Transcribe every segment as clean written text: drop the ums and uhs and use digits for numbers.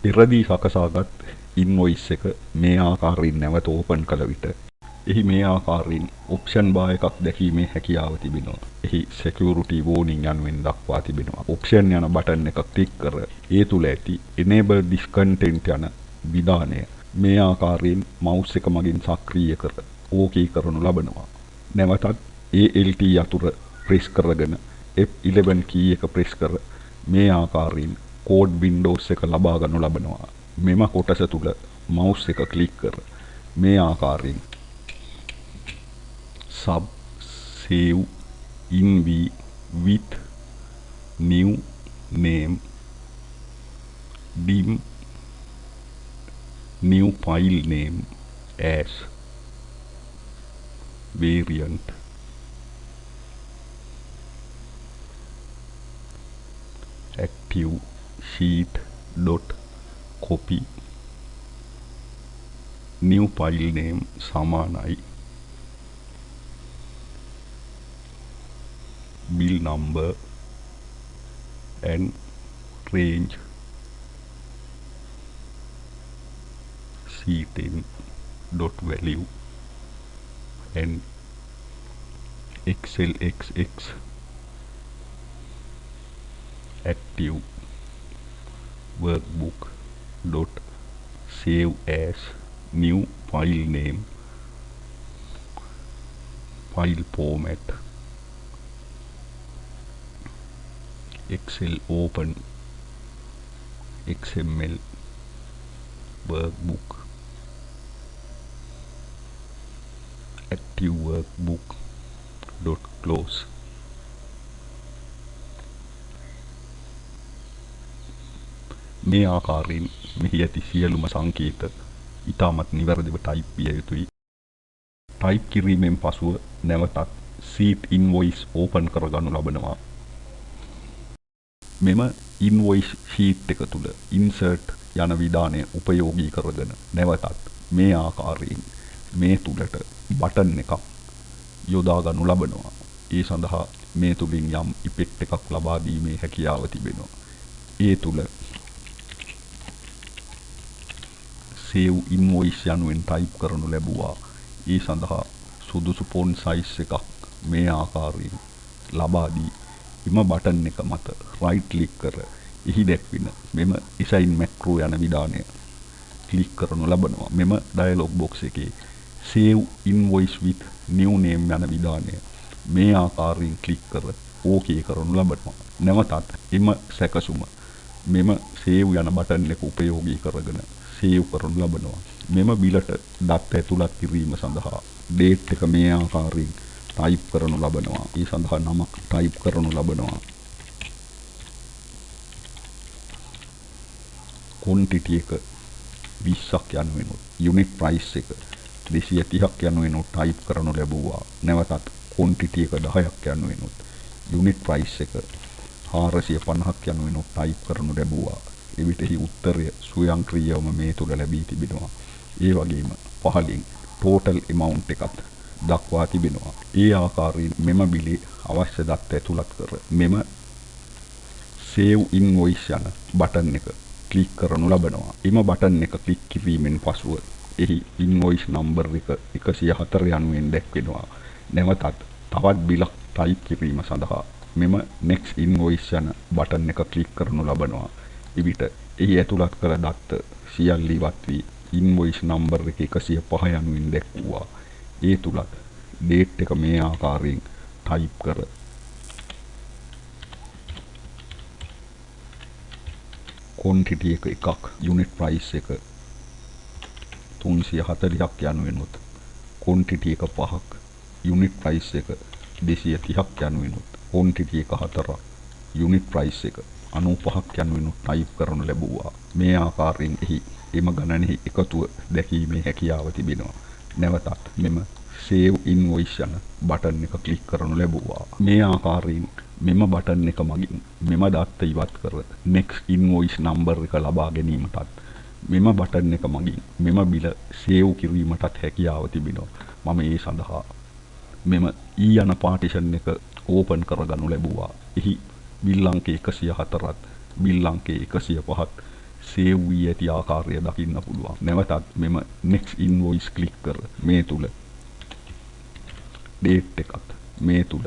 පෙරදී සකසාගත් invoice එක මේ ආකාරයෙන් නැවත ඕපන් කළ විට එහි මේ ආකාරයෙන් ඔප්ෂන් බාර් එකක් දැකීමේ හැකියාව තිබෙනවා. එහි security warning යනුවෙන් දක්වා තිබෙනවා. ඔප්ෂන් යන බටන් එක ක්ලික් කර ඒ තුල ඇති enable this content යන විධානය මේ ආකාරයෙන් mouse එක මගින් සක්‍රිය කර OK කරනු ලබනවා. නැවතත් ALT යතුර press කරගෙන F11 key එක press කර මේ ආකාරයෙන් code windows එක ලබා ගන්නු ලබනවා. මෙම කොටස තුල mouse එක ක්ලික් කර මේ ආකාරයෙන් sub save inv with new name dim new file name as variant active sheet dot copy new file name සමානයි bill number and range c10 dot value and xlxx active workbook dot save as new file name file format Excel open XML workbook active workbook dot close මේ ආකාරයෙන් මෙහි ඇති සියලුම සංකේත ඉතාමත් නිවැරදිව type විය යුතුයි. ටයිප් කිරීමෙන් පසුව නැවතත් sheet invoice open කරගනු ලබනවා. මෙම invoice sheet එක තුල insert යන විධානය උපයෝගී කරගෙන නැවතත් මේ ආකාරයෙන් මේ තුලට බටන් එකක් යොදා ගනු ලබනවා. ඒ සඳහා මේ තුලින් යම් ඉෆෙක්ට් එකක් ලබා දීමේ හැකියාව තිබෙනවා. ඒ තුල save invoice යනුවෙන් ටයිප් කරනු ලැබුවා. ඒ සඳහා සුදුසු font size එකක් මේ ආකාරයෙන් ලබා දී එම බටන් එක මත right click කර එහි දැක්වෙන මෙම assign macro යන විධානය ක්ලික් කරනු ලබනවා. මෙම dialog box එකේ save invoice with new name යන විධානය මේ ආකාරයෙන් ක්ලික් කර OK කරනු ලබනවා. නැවතත් එම සැකසුම මෙම save යන බටන් එක උපයෝගී කරගෙන save කරනු ලබනවා. මෙම බිලට දත් ඇතුළත් කිරීම සඳහා date එක මේ ආකාරයෙන් ටයිප් කරනු ලබනවා. ඒ සඳහා නමක් ටයිප් කරනු ලබනවා. quantity එක 20ක් යනුවෙනුත් unit price එක 230ක් යනුවෙනුත් ටයිප් කරනු ලැබුවා. නැවතත් quantity එක 10ක් යනුවෙනුත් unit price එක 450ක් යනුවෙනුත් ටයිප් කරනු ලැබුවා. එවිටෙහි උත්තරය ස්වයංක්‍රීයවම මේ තුල ලැබී තිබෙනවා. ඒ වගේම පහලින් total amount එකත් දක්වා තිබෙනවා. ඒ ආකාරයෙන් මෙම බිලේ අවශ්‍ය දත්ත ඇතුළත් කර මෙම save invoice යන බටන් එක ක්ලික් කරනු ලබනවා. එම බටන් එක ක්ලික් කිරීමෙන් පසුව එහි invoice number එක 104 යනුවෙන් දැක්වෙනවා. නැවතත් තවත් බිලක් ටයිප් කිරීම සඳහා මෙම next invoice යන බටන් එක ක්ලික් කරනු ලබනවා. එවිට එහි ඇතුළත් කළ දත්ත සියල්ල ඉවත් වී invoice number එක 105 යනුවෙන් දැක්වුවා. ඒ තුලත් date එක මේ ආකාරයෙන් ටයිප් කර quantity එක එකක් unit price එක 340ක් යනුවෙනුත් quantity එක 5ක් unit price එක 230ක් යනුවෙනුත් quantity එක 4ක් unit price එක 95ක් යනුවෙනුත් ටයිප් කරනු ලැබුවා. මේ ආකාරයෙන් එහි එම ගණනෙහි එකතුව දැකීමේ හැකියාව තිබෙනවා. නැවතත් මෙම save invoice යන බටන් එක ක්ලික් කරනු ලැබුවා. මේ ආකාරයෙන් මෙම බටන් එක මගින් මෙම දත්ත ඉවත් කර next invoice number එක ලබා ගැනීමටත් මෙම බටන් එක මගින් මෙම බිල save කිරීමටත් හැකියාව තිබෙනවා. මම ඒ සඳහා මෙම E යන partition එක open කරගනු ලැබුවා. එහි බිල් අංකය 104ත් බිල් අංකය 105ත් සේව් වී ඇති ආකාරය දකින්න පුළුවන්. නැවතත් මෙම next invoice ක්ලික් කර මේ තුල date එකත් මේ තුල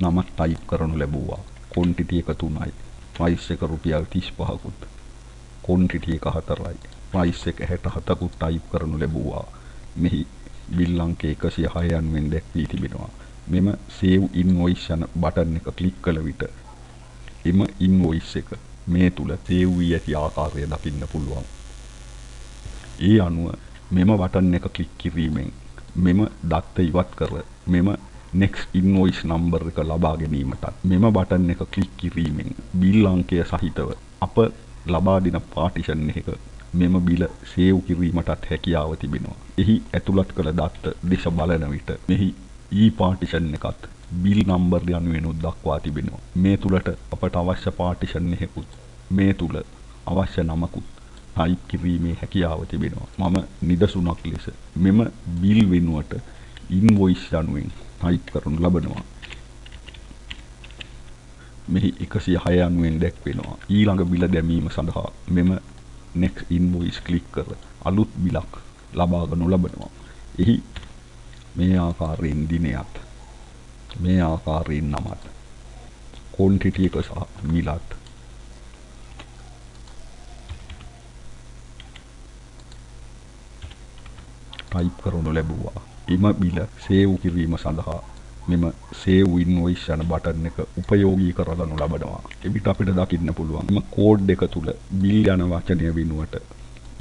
නමක් ටයිප් කරනු ලැබුවා. quantity එක 3යි. price එක රුපියල් 35කුත්. quantity එක 4යි. price එක 67කුත් ටයිප් කරනු ලැබුවා. මෙහි බිල් අංකය 106 යනුවෙන් දැක්වී තිබෙනවා. මෙම save invoice යන බටන් එක ක්ලික් කළ විට එම invoice එක මේ තුල save වී ඇති ආකාරය දකින්න පුළුවන්. ඒ අනුව මෙම බටන් එක ක්ලික් කිරීමෙන් මෙම දත්ත ඉවත් කර මෙම next invoice number එක ලබා ගැනීමටත් මෙම බටන් එක ක්ලික් කිරීමෙන් බිල් අංකය සහිතව අප ලබා දෙන පාටිෂන් එක මෙම බිල සේව් කිරීමටත් හැකියාව තිබෙනවා. එහි ඇතුළත් කළ දත්ත දෙස බලන විට මෙහි E පාටිෂන් එකත් බිල් නම්බර් යනුවෙන් දක්වා තිබෙනවා. මේ තුලට අපට අවශ්‍ය පාටිෂන් එකකුත් මේ තුල අවශ්‍ය නමකුත් ටයිප් කිරීමේ හැකියාව තිබෙනවා. මම නිදසුනක් ලෙස මෙම බිල් වෙනුවට invoice යනුවෙන් ටයිප් කරනු ලබනවා. මෙහි 106 යනුවෙන් දැක්වෙනවා. ඊළඟ බිල දැමීම සඳහා මෙම next invoice ක්ලික් කර අලුත් බිලක් ලබා ගනු ලබනවා. එහි මේ ආකාරයෙන් දිනයත් මේ ආකාරයෙන් නමත් quantity එක සහ බිලත් ටයිප් කරනු ලැබුවා. එම බිල සේව් කිරීම සඳහා මෙම save invoice යන බටන් එක උපයෝගී කරගනු ලබනවා. එවිට අපිට දකින්න පුළුවන් මෙම කෝඩ් එක තුල බිල් යන වචනය වෙනුවට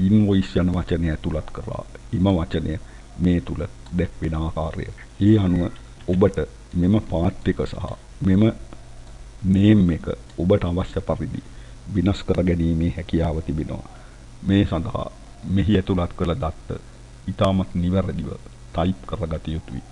invoice යන වචනය ඇතුළත් කරලා එම වචනය මේ තුල දැක්වෙන ආකාරය. ඒ අනුව ඔබට මෙම පාත් එක සහ මෙම name එක ඔබට අවශ්‍ය පරිදි විනාශ කර ගැනීමේ හැකියාව තිබෙනවා. මේ සඳහා මෙහි ඇතුළත් කළ දත්ත ඉතාමත් නිවැරදිව ටයිප් කරගත යුතුයි.